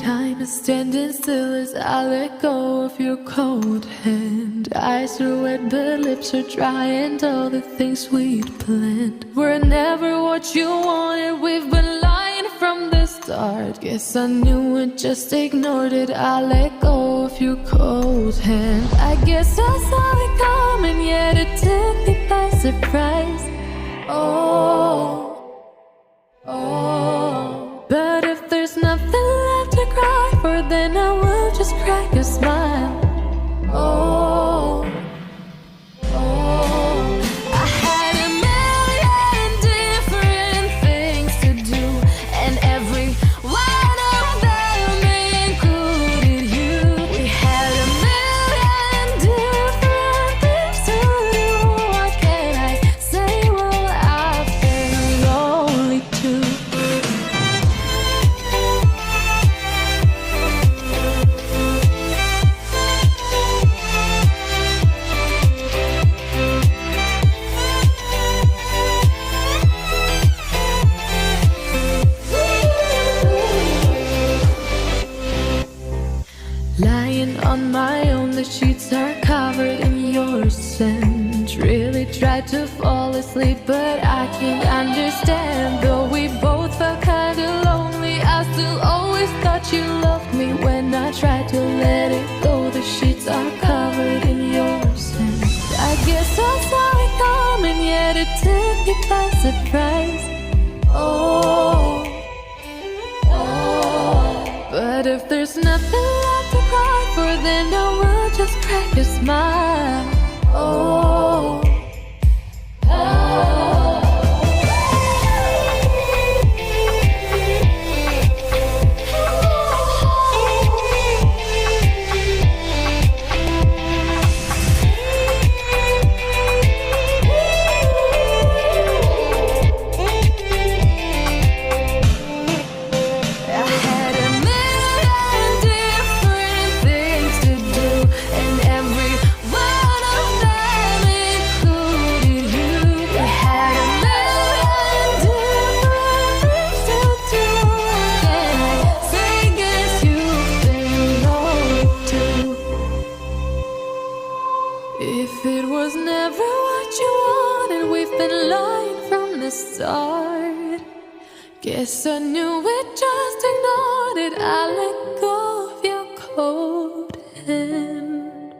Time is standing still as I let go of your cold hand. Eyes are wet but lips are dry, and all the things we'd planned were never what you wanted. We've been lying from the start. Guess I knew it, just ignored it. I let go of your cold hand. I guess I saw it coming, yet it took me by surprise. But if there's nothing left to cry for, then I will just crack a smile. I had a million different things to do, and every one of them included you. We had a million different things to do. What can I say? Well, I've been lonely too. Lying on my own, the sheets are covered in your scent. Really tried to fall asleep, but I can't understand. Though we both felt kinda lonely, I still always thought you loved me. When I tried to let it go, the sheets are covered in your scent. I guess I saw it coming, yet it took me by surprise. But if there's nothing left to cry for, then I will just crack a smile. If it was never what you wanted, we've been lying from the start. Guess I knew it, just ignored it. I let go of your cold hand.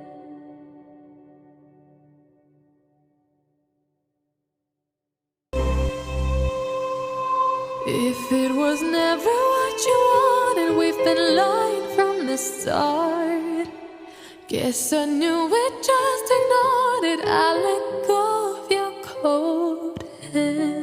If it was never what you wanted, we've been lying from the start. Guess I knew it, just ignored it. I let go of your cold hand.